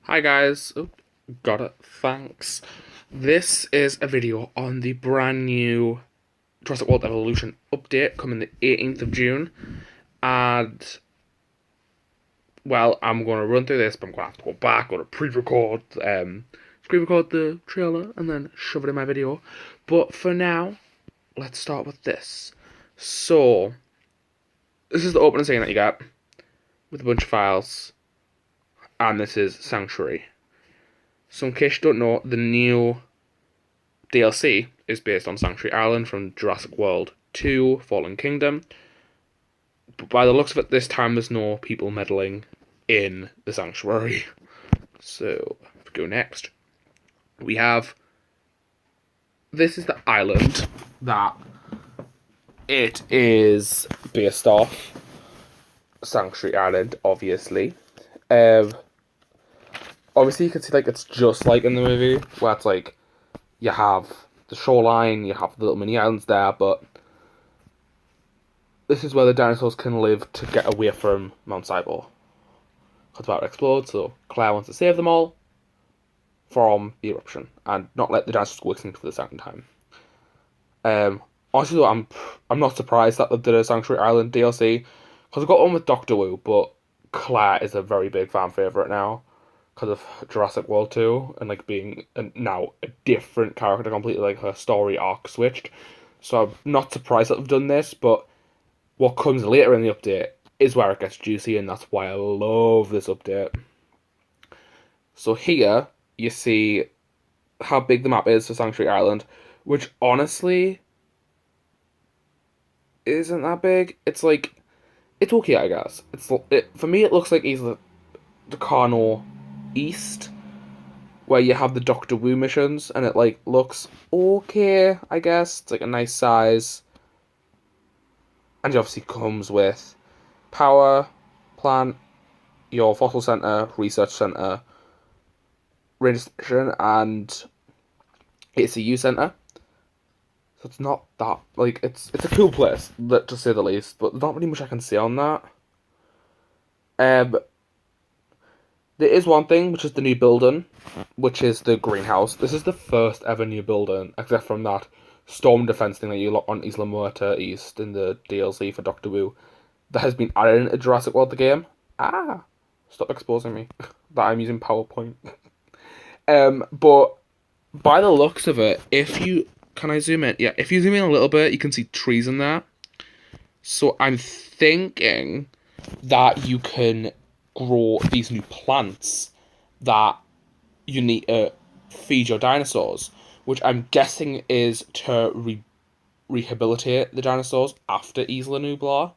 Hi guys, oh, got it, thanks. This is a video on the brand new Jurassic World Evolution update coming the 18th of June. And, well, I'm going to run through this, but I'm going to have to go back, go to pre-record, pre-record the trailer, and then shove it in my video. But for now, let's start with this. So, this is the opening scene that you get, with a bunch of files, and this is Sanctuary. So in case you don't know, the new DLC is based on Sanctuary Island from Jurassic World 2 Fallen Kingdom. But by the looks of it, this time there's no people meddling in the sanctuary. So, if we go next, we have... This is the island that it is based off. Sanctuary Island, obviously. Obviously you can see like it's just like in the movie, where it's like you have the shoreline, you have the little mini islands there, but this is where the dinosaurs can live to get away from Mount Cybor. Because about to explode, so Claire wants to save them all from the eruption and not let the dinosaurs go extinct for the second time. Honestly, though, I'm not surprised that they did a Sanctuary Island DLC because I got one with Doctor Wu, but Claire is a very big fan favorite now because of Jurassic World 2 and like being now a different character completely, like her story arc switched. So I'm not surprised that they've done this, but what comes later in the update is where it gets juicy, and that's why I love this update. So here you see how big the map is for Sanctuary Island, which honestly isn't that big. It's like, it's okay, I guess. For me, it looks like either the Carno East, where you have the Doctor Wu missions, and it like looks okay, I guess. It's like a nice size, and it obviously comes with power plant, your fossil center, research center, radio station, and ACU center. So it's not that like it's a cool place, to say the least. But there's not really much I can say on that. There is one thing, which is the new building, which is the greenhouse. This is the first ever new building, except from that storm defense thing that you lock on Isla Muerta East in the DLC for Doctor Wu, that has been added into Jurassic World the game. Stop exposing me that I'm using PowerPoint. But by the looks of it, if you can I zoom in? Yeah, if you zoom in a little bit, you can see trees in there. So I'm thinking that you can grow these new plants that you need to feed your dinosaurs, which I'm guessing is to rehabilitate the dinosaurs after Isla Nublar.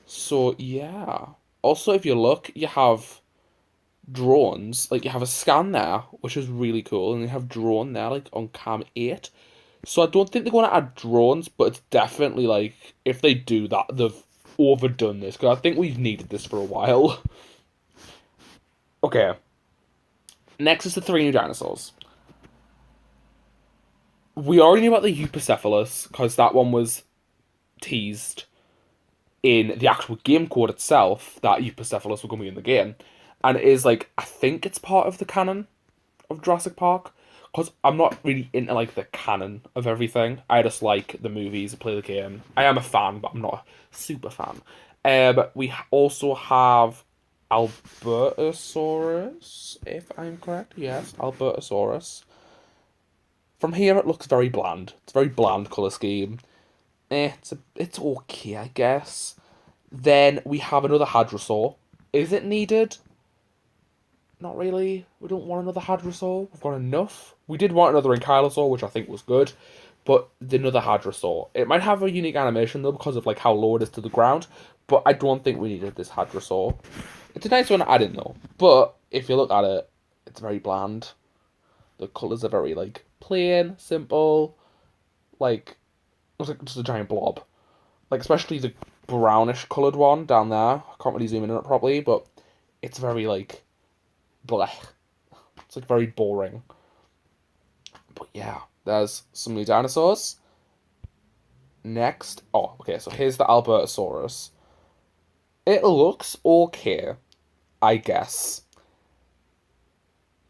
So yeah. Also, if you look, you have drones. Like you have a scan there, which is really cool, and you have drone there, like on cam 8. So I don't think they're going to add drones, but it's definitely like if they do that, they've overdone this because I think we've needed this for a while. Okay. Next is the 3 new dinosaurs. We already knew about the Eupacephalus because that one was teased in the actual game code itself that Eupacephalus were going to be in the game, and it is like I think it's part of the canon of Jurassic Park. Because I'm not really into like the canon of everything. I just like the movies, play the game. I am a fan, but I'm not a super fan. We also have Albertasaurus, if I'm correct. Yes, Albertasaurus. From here, it looks very bland. It's a very bland color scheme. It's okay, I guess. Then we have another Hadrosaur. Is it needed? Not really. We don't want another Hadrosaur. We've got enough. We did want another Ankylosaur, which I think was good, but another Hadrosaur. It might have a unique animation though because of like how low it is to the ground, but I don't think we needed this Hadrosaur. It's a nice one to add in though, but if you look at it, it's very bland. The colours are very like plain, simple, like looks like just a giant blob. Like especially the brownish coloured one down there. I can't really zoom in on it properly, but it's very like blech. It's like very boring. But yeah, there's some new dinosaurs. Next, okay, so here's the Albertasaurus. It looks okay, I guess.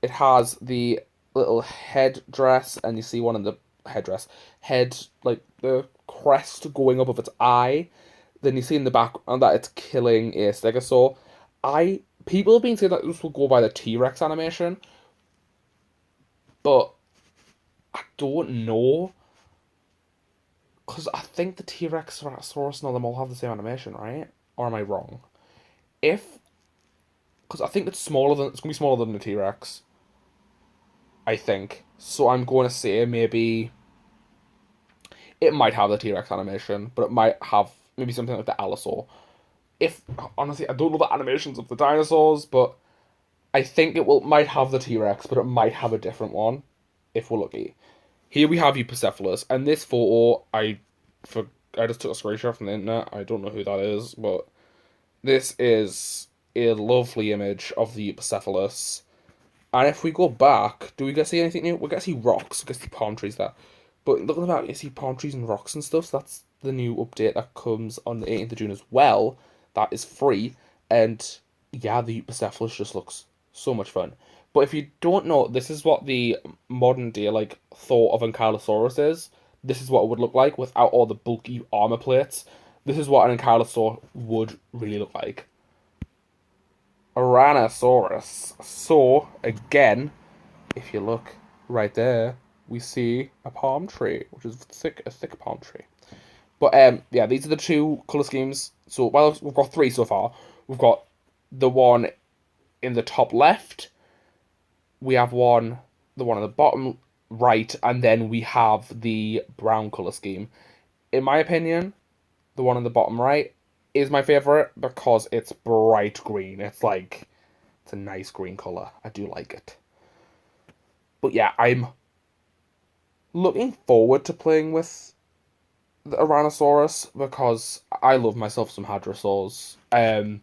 it has the little headdress, and you see one in the head, like the crest going up of its eye. Then you see in the background that it's killing a stegosaur. People have been saying that this will go by the T-Rex animation, but I don't know. Because I think the T-Rex, Albertasaurus, and all them all have the same animation, right? Or am I wrong? If Because I think it's gonna be smaller than the T-Rex. I think so. I'm going to say maybe it might have the T-Rex animation, but it might have maybe something like the Allosaur. If honestly, I don't know the animations of the dinosaurs, but I think might have the T-Rex, but it might have a different one if we're lucky. Here we have Eupacephalus, and this photo I just took a screenshot from the internet. I don't know who that is, but this is a lovely image of the Eupacephalus. And if we go back, do we get to see anything new? We get to see rocks, we get to see palm trees there. But looking about, you see palm trees and rocks and stuff. So that's the new update that comes on the 18th of June as well. That is free. And yeah, the Eupacephalus just looks so much fun. But if you don't know, this is what the modern day thought of Ankylosaurus is. This is what it would look like without all the bulky armor plates. This is what an Ankylosaur would really look like. Tyrannosaurus. So, again, if you look right there, we see a palm tree, which is a thick palm tree. But yeah, these are the two colour schemes. So, well, we've got three so far. We've got the one in the top left. We have the one in the bottom right, and then we have the brown colour scheme. In my opinion, the one in the bottom right is my favourite because it's bright green. It's a nice green colour. I do like it. But yeah, I'm looking forward to playing with the Tyrannosaurus because I love myself some Hadrosaurs. Because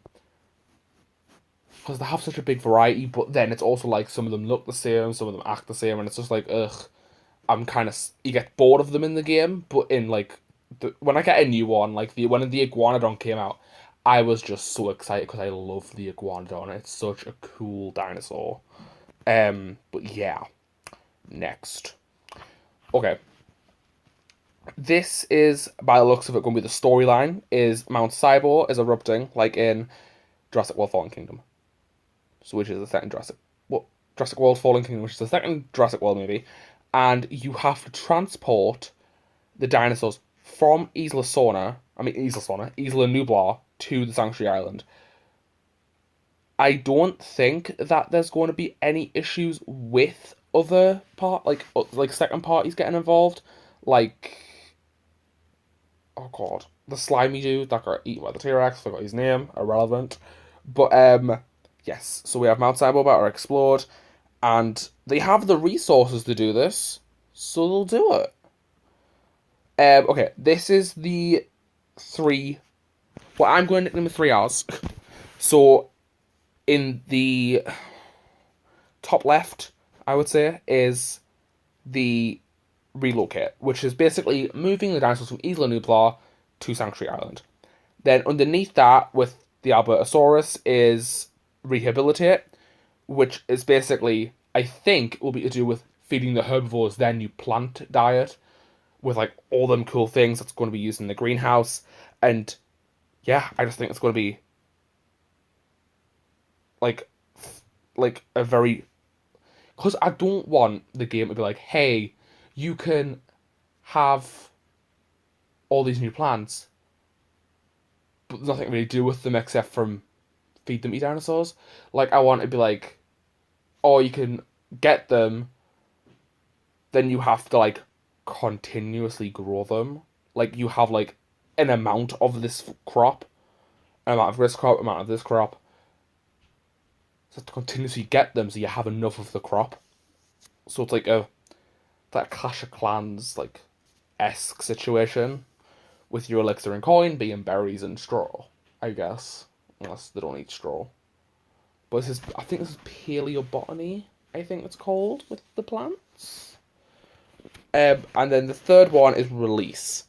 they have such a big variety, but then it's also like some of them look the same, some of them act the same, and it's just like, ugh, you get bored of them in the game, but in when I get a new one, when the Iguanodon came out, I was just so excited because I love the Iguanodon. It's such a cool dinosaur. But yeah, next. Okay. This is, by the looks of it, going to be the storyline, is Mount Cybor is erupting, like in Jurassic World Fallen Kingdom. So which is the second Jurassic World Fallen Kingdom, which is the second Jurassic World movie. And you have to transport the dinosaurs from Isla Nublar to the Sanctuary Island. I don't think that there's going to be any issues with other second parties getting involved, oh god, the slimy dude that got eaten by the T-Rex. Forgot his name. Irrelevant. But yes. So we have Mount Cybor that are explored, and they have the resources to do this, so they'll do it. Okay, this is the three. Well, I'm going to name the 3 R's. So, in the top left, I would say, is the relocate, which is basically moving the dinosaurs from Isla Nublar to Sanctuary Island. Then underneath that, with the Albertasaurus, is rehabilitate, which is basically, I think, will be to do with feeding the herbivores their new plant diet, with all them cool things that's going to be used in the greenhouse. And yeah, I just think it's going to be a very, because I don't want the game to be like, hey, you can have all these new plants, but nothing really to do with them except from feed them, eat dinosaurs. I want it to be like, oh, you can get them, then you have to continuously grow them. You have an amount of this crop, an amount of this crop, amount of this crop. So to continuously get them, so you have enough of the crop. So it's that Clash of Clans esque situation, with your elixir and coin being berries and straw, I guess, unless they don't eat straw. But I think this is paleobotany. I think it's called with the plants. And then the third one is release,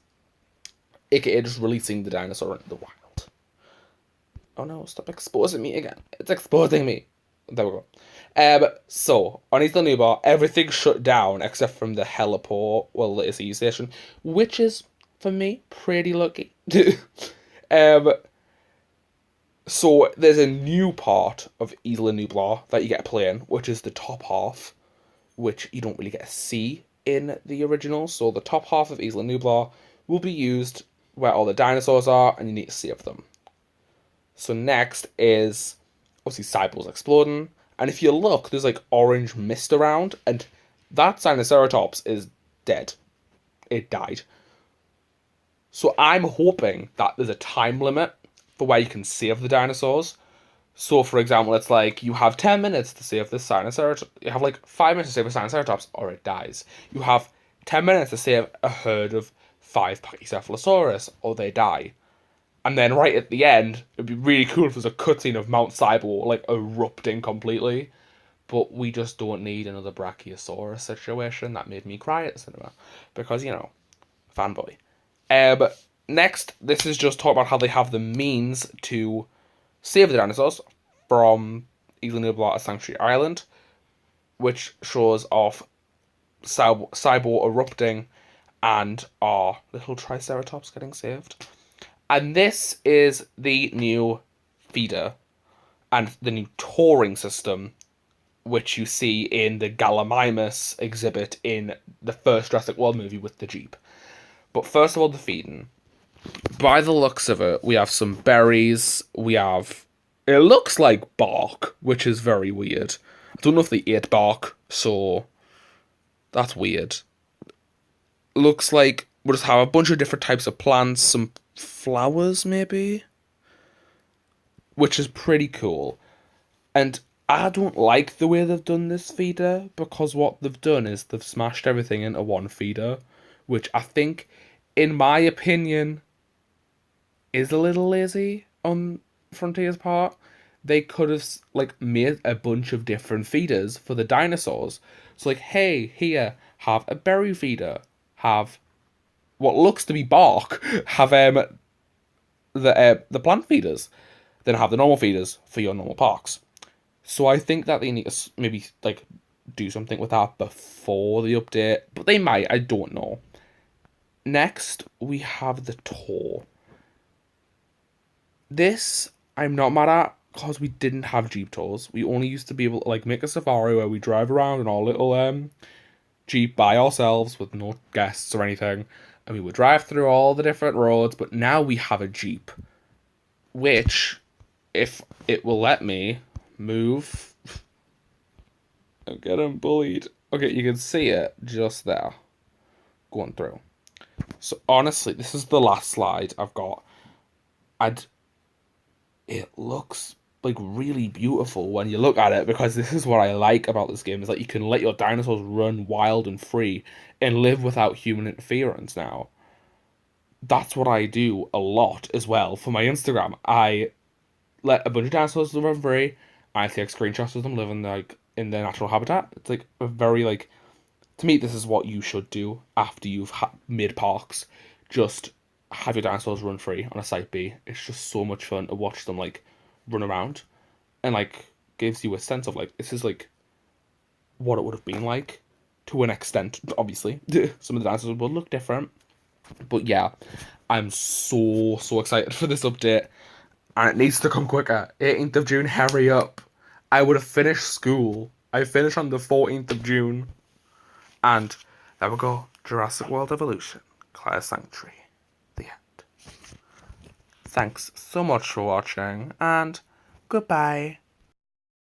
aka just releasing the dinosaur into the wild. Oh no, stop exposing me again. It's exposing me. There we go. So on Isla Nublar, everything's shut down except from the heliport, well, the sea station, which is for me pretty lucky. um, so there's a new part of Isla Nublar that you get to play in, which is the top half, which you don't really get to see in the original. So the top half of Isla Nublar will be used where all the dinosaurs are, and you need to save them. So next is obviously Cyborg's exploding, and if you look, there's like orange mist around, and that Sinoceratops is dead. It died. So I'm hoping that there's a time limit for where you can save the dinosaurs. So, for example, it's like you have 10 minutes to save this Sinoceratops. You have like 5 minutes to save a Sinoceratops, or it dies. You have 10 minutes to save a herd of 5 Pachycephalosaurus, or they die. And then right at the end, it'd be really cool if there's a cutscene of Mount Cyborg like erupting completely. But we just don't need another Brachiosaurus situation. That made me cry at the cinema. Because, fanboy. Next, this is just talk about how they have the means to save the dinosaurs from Isla Nublar Sanctuary Island, which shows off Cyborg erupting and our little Triceratops getting saved. And this is the new feeder and the new touring system, which you see in the Gallimimus exhibit in the first Jurassic World movie with the Jeep. But first of all, the feeding. By the looks of it, we have some berries. We have... It looks like bark, which is very weird. I don't know if they ate bark, so... That's weird. Looks like we'll just have a bunch of different types of plants, some flowers, maybe? Which is pretty cool. And I don't like the way they've done this feeder, because what they've done is they've smashed everything into one feeder, which I think, in my opinion, is a little lazy on Frontier's part. They could have like made a bunch of different feeders for the dinosaurs. So like, hey, here, have a berry feeder, have what looks to be bark, have the plant feeders, then have the normal feeders for your normal parks. So I think that they need to maybe like do something with that before the update, but they might. I don't know. Next, we have the tour. This I'm not mad at because we didn't have Jeep tours. We only used to be able to like make a safari where we drive around in our little Jeep by ourselves with no guests or anything, and we would drive through all the different roads. But now we have a Jeep, which, if it will let me move, I'm getting bullied. Okay, you can see it just there, going through. So honestly, this is the last slide I've got. It looks like really beautiful when you look at it, because this is what I like about this game, is that you can let your dinosaurs run wild and free and live without human interference now. That's what I do a lot as well for my Instagram. I let a bunch of dinosaurs run free. I take screenshots of them living like in their natural habitat. It's like a very like, to me, this is what you should do after you've made parks. Just have your dinosaurs run free on a site B. It's just so much fun to watch them like run around, and like gives you a sense of like, this is like what it would have been like to an extent. Obviously, some of the dinosaurs will look different, but yeah, I'm so excited for this update, and it needs to come quicker. 18th of June, hurry up! I would have finished school. I finished on the 14th of June, and there we go. Jurassic World Evolution, Claire Sanctuary. The end. Thanks so much for watching, and goodbye.